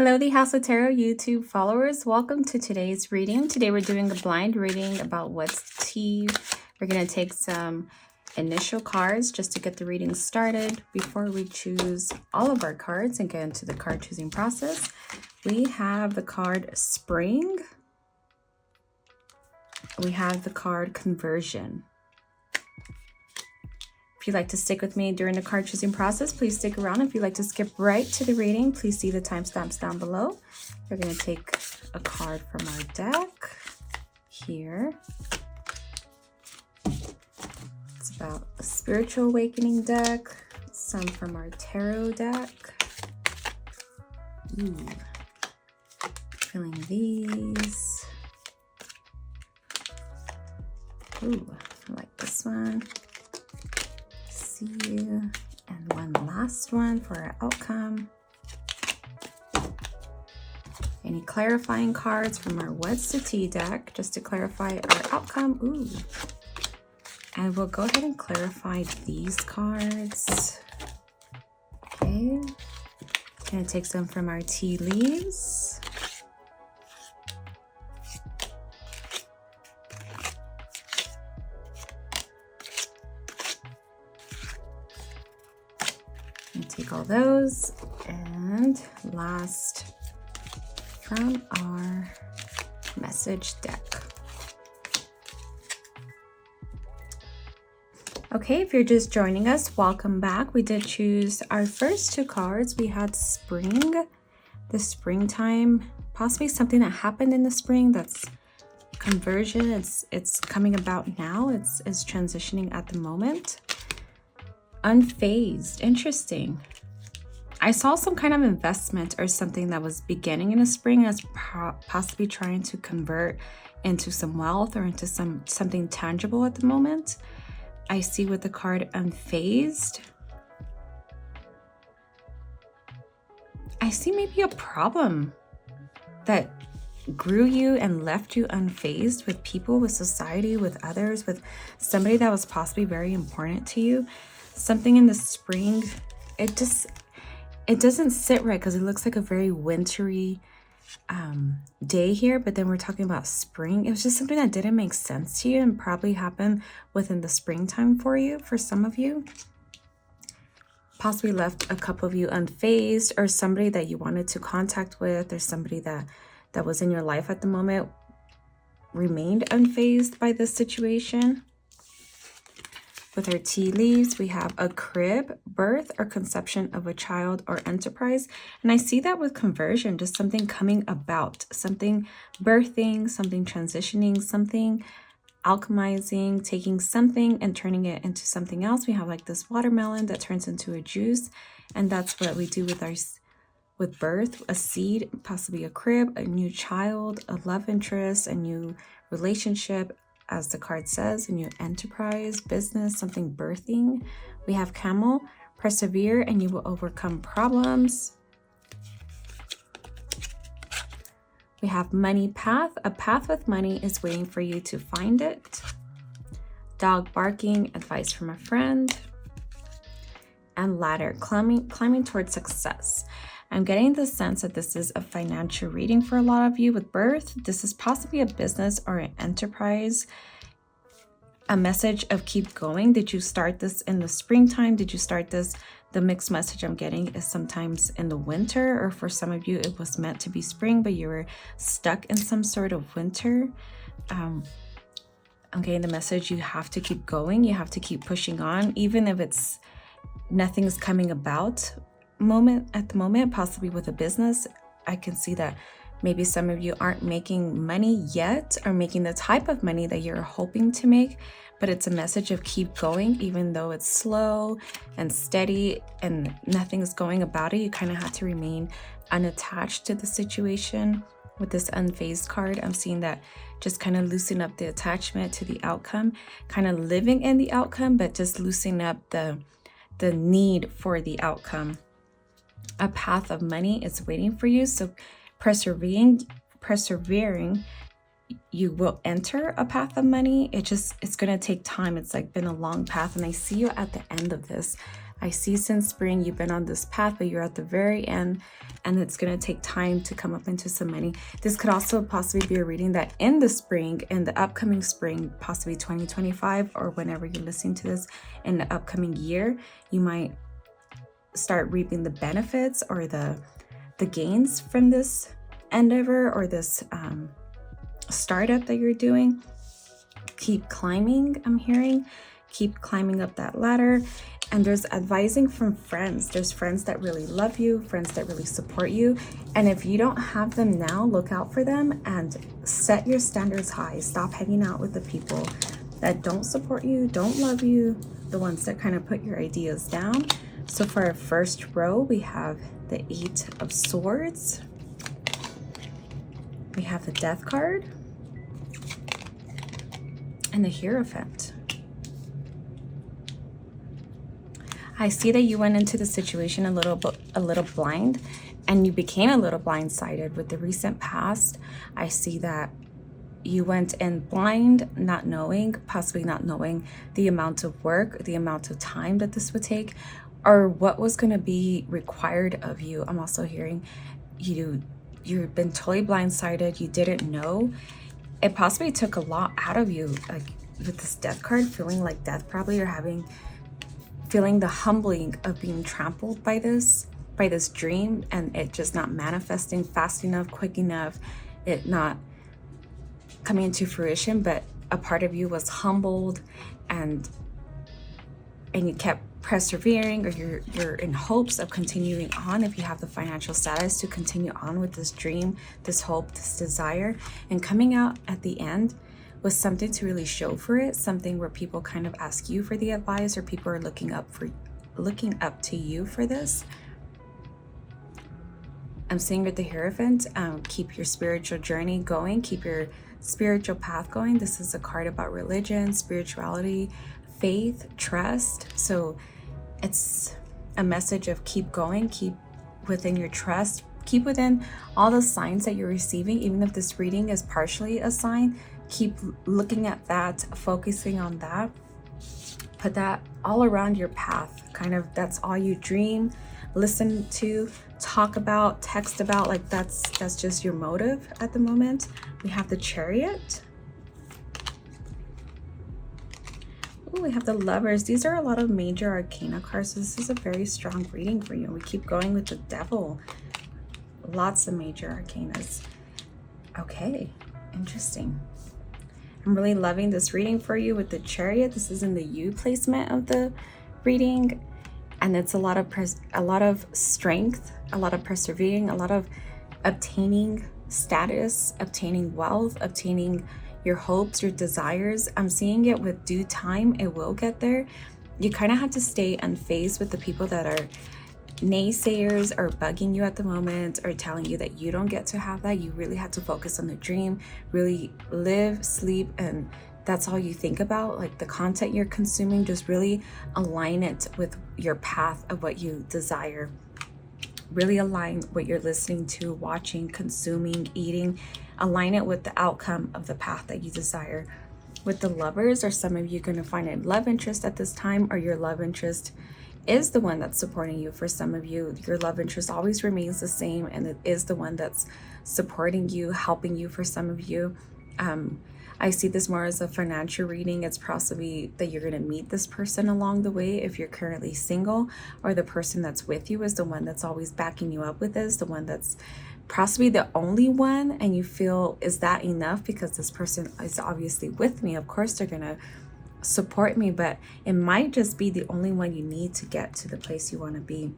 Hello, the House of Tarot YouTube followers. Welcome to today's reading. Today we're doing a blind reading about what's tea. We're going to take some initial cards just to get the reading started before we choose all of our cards and get into the card choosing process. We have the card Spring. We have the card Conversion. If you'd like to stick with me during the card choosing process, please stick around. If you'd like to skip right to the reading, please see the timestamps down below. We're going to take a card from our deck here. It's about a spiritual awakening deck. Some from our tarot deck. Ooh. Feeling these. Ooh, I like this one. You. And one last one for our outcome. Any clarifying cards from our What's the Tea deck just to clarify our outcome. Ooh. And we'll go ahead and clarify these cards. Okay. Gonna take some from our tea leaves. Take all those, and last from our message deck. Okay, if you're just joining us, welcome back. We did choose our first two cards. We had spring, the springtime, possibly something that happened in the spring that's conversion. It's coming about now. It's transitioning at the moment. Unfazed. Interesting. I saw some kind of investment or something that was beginning in the spring as possibly trying to convert into some wealth or into something tangible at the moment. I see with the card unfazed. I see maybe a problem that grew you and left you unfazed with people, with society, with others, with somebody that was possibly very important to you. Something in the spring, it doesn't sit right because it looks like a very wintry day here, but then we're talking about spring. It was just something that didn't make sense to you and probably happened within the springtime for you, for some of you. Possibly left a couple of you unfazed, or somebody that you wanted to contact with, or somebody that was in your life at the moment remained unfazed by this situation. With our tea leaves, we have a crib, birth or conception of a child or enterprise. And I see that with conversion, just something coming about, something birthing, something transitioning, something alchemizing, taking something and turning it into something else. We have like this watermelon that turns into a juice. And that's what we do with birth, a seed, possibly a crib, a new child, a love interest, a new relationship. As the card says, a new enterprise, business, something birthing. We have camel, persevere and you will overcome problems. We have money path. A path with money is waiting for you to find it. Dog barking, advice from a friend. And ladder, climbing towards success. I'm getting the sense that this is a financial reading for a lot of you with birth. This is possibly a business or an enterprise. A message of keep going. Did you start this in the springtime? Did you start this? The mixed message I'm getting is sometimes in the winter, or for some of you, it was meant to be spring, but you were stuck in some sort of winter. I'm getting the message you have to keep going. You have to keep pushing on, even if it's nothing's coming about at the moment, possibly with a business. I can see that maybe some of you aren't making money yet, or making the type of money that you're hoping to make, but it's a message of keep going, even though it's slow and steady and nothing's going about it. You kind of have to remain unattached to the situation. With this unfazed card, I'm seeing that just kind of loosen up the attachment to the outcome, kind of living in the outcome, but just loosening up the need for the outcome. A path of money is waiting for you. So persevering, you will enter a path of money. It's going to take time. It's like been a long path. And I see you at the end of this. I see since spring you've been on this path, but you're at the very end, and it's going to take time to come up into some money. This could also possibly be a reading that in the spring, in the upcoming spring, possibly 2025, or whenever you're listening to this in the upcoming year, you might start reaping the benefits or the gains from this endeavor or this startup that you're doing. Keep climbing, I'm hearing. Keep climbing up that ladder. And there's advising from friends. There's friends that really love you, friends that really support you. And if you don't have them now, look out for them and set your standards high. Stop hanging out with the people that don't support you, don't love you, the ones that kind of put your ideas down. So for our first row, we have the 8 of Swords. We have the Death card and the Hierophant. I see that you went into the situation a little blind, and you became a little blindsided with the recent past. I see that you went in blind, not knowing, possibly not knowing the amount of work, the amount of time that this would take, or what was going to be required of you. I'm also hearing you've been totally blindsided. You didn't know. It possibly took a lot out of you, like with this Death card, feeling like death probably, or feeling the humbling of being trampled by this dream, and it just not manifesting fast enough, quick enough, it not coming into fruition. But a part of you was humbled, and you kept persevering, or you're in hopes of continuing on, if you have the financial status to continue on with this dream, this hope, this desire, and coming out at the end with something to really show for it, something where people kind of ask you for the advice, or people are looking up to you for this. I'm seeing with the Hierophant, keep your spiritual journey going, keep your spiritual path going. This is a card about religion, spirituality, faith, trust. So it's a message of keep going, keep within your trust, keep within all the signs that you're receiving. Even if this reading is partially a sign, keep looking at that, focusing on that. Put that all around your path. Kind of, that's all you dream, listen to, talk about, text about, like that's just your motive at the moment. We have the Chariot. Ooh, we have the Lovers. These are a lot of major arcana cards, so this is a very strong reading for you. We keep going with the Devil. Lots of major arcanas. Okay, interesting. I'm really loving this reading for you with the Chariot. This is in the U placement of the reading, and it's a lot of strength, a lot of persevering, a lot of obtaining status, obtaining wealth, obtaining your hopes, your desires. I'm seeing it with due time. It will get there. You kind of have to stay unfazed with the people that are naysayers or bugging you at the moment, or telling you that you don't get to have that. You really have to focus on the dream, really live, sleep, and that's all you think about. Like the content you're consuming, just really align it with your path of what you desire. Really align what you're listening to, watching, consuming, eating. Align it with the outcome of the path that you desire. With the Lovers, are some of you going to find a love interest at this time, or your love interest is the one that's supporting you. For some of you, your love interest always remains the same, and it is the one that's supporting you, helping you. For some of you, I see this more as a financial reading. It's possibly that you're going to meet this person along the way if you're currently single, or the person that's with you is the one that's always backing you up with this, the one that's possibly the only one, and you feel, is that enough? Because this person is obviously with me. Of course they're going to support me, but it might just be the only one you need to get to the place you want to be.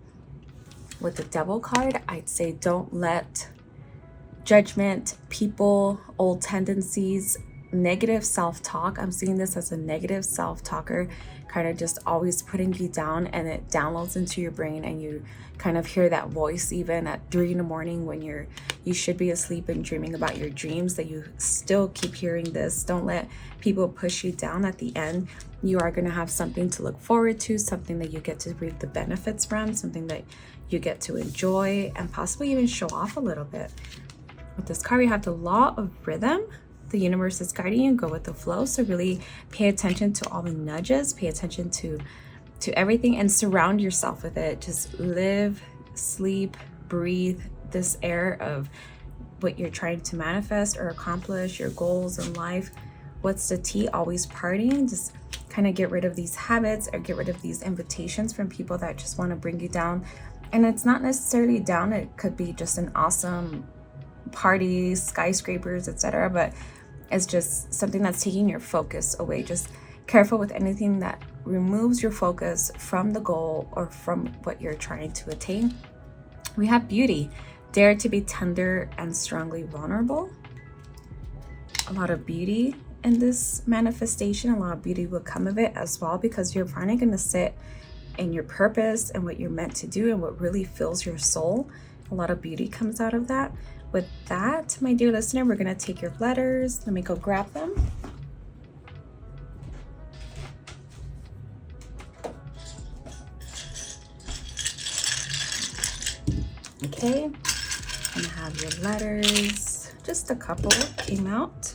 With the Devil card, I'd say don't let judgment, people, old tendencies, negative self-talk. I'm seeing this as a negative self-talker, kind of just always putting you down, and it downloads into your brain, and you kind of hear that voice even at 3 in the morning when you should be asleep and dreaming about your dreams, that you still keep hearing this. Don't let people push you down. At the end, you are going to have something to look forward to, something that you get to reap the benefits from, something that you get to enjoy, and possibly even show off a little bit. With this card, we have the Law of Rhythm. The universe is guiding you, go with the flow. So really pay attention to all the nudges, pay attention to to everything and surround yourself with it. Just live, sleep, breathe this air of what you're trying to manifest or accomplish, your goals in life. What's the tea? Always partying. Just kind of get rid of these habits or get rid of these invitations from people that just want to bring you down. And it's not necessarily down, it could be just an awesome party, skyscrapers, etc. But it's just something that's taking your focus away. Just careful with anything that removes your focus from the goal or from what you're trying to attain. We have beauty. Dare to be tender and strongly vulnerable. A lot of beauty in this manifestation. A lot of beauty will come of it as well, because you're finally going to sit in your purpose and what you're meant to do and what really fills your soul. A lot of beauty comes out of that. With that, my dear listener, we're going to take your letters. Let me go grab them. Okay, and have your letters. Just a couple came out.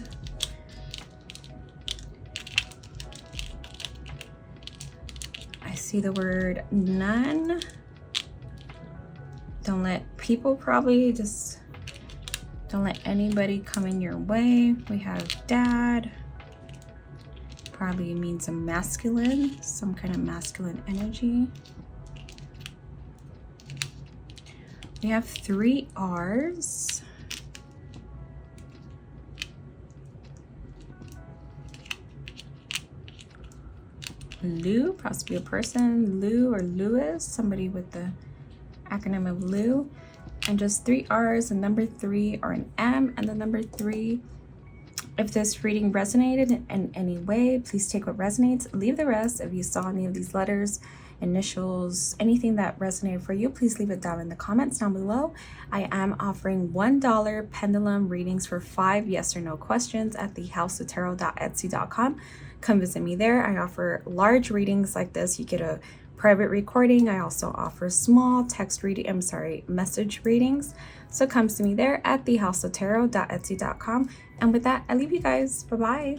I see the word none. Don't let people, probably just don't let anybody come in your way. We have dad. Probably means a masculine, some kind of masculine energy. We have 3 R's. Lou, possibly a person, Lou or Lewis, somebody with the acronym of Lou. And just 3 R's, and number 3, or an M and the number 3. If this reading resonated in any way, please take what resonates, leave the rest. If you saw any of these letters, initials, anything that resonated for you, please leave it down in the comments down below. I am offering $1 pendulum readings for 5 yes or no questions at thehouseoftarot.etsy.com. Come visit me there. I offer large readings like this. You get a private recording. I also offer small text reading, message readings. So come see me there at thehouseoftarot.etsy.com. And with that, I leave you guys. Bye-bye.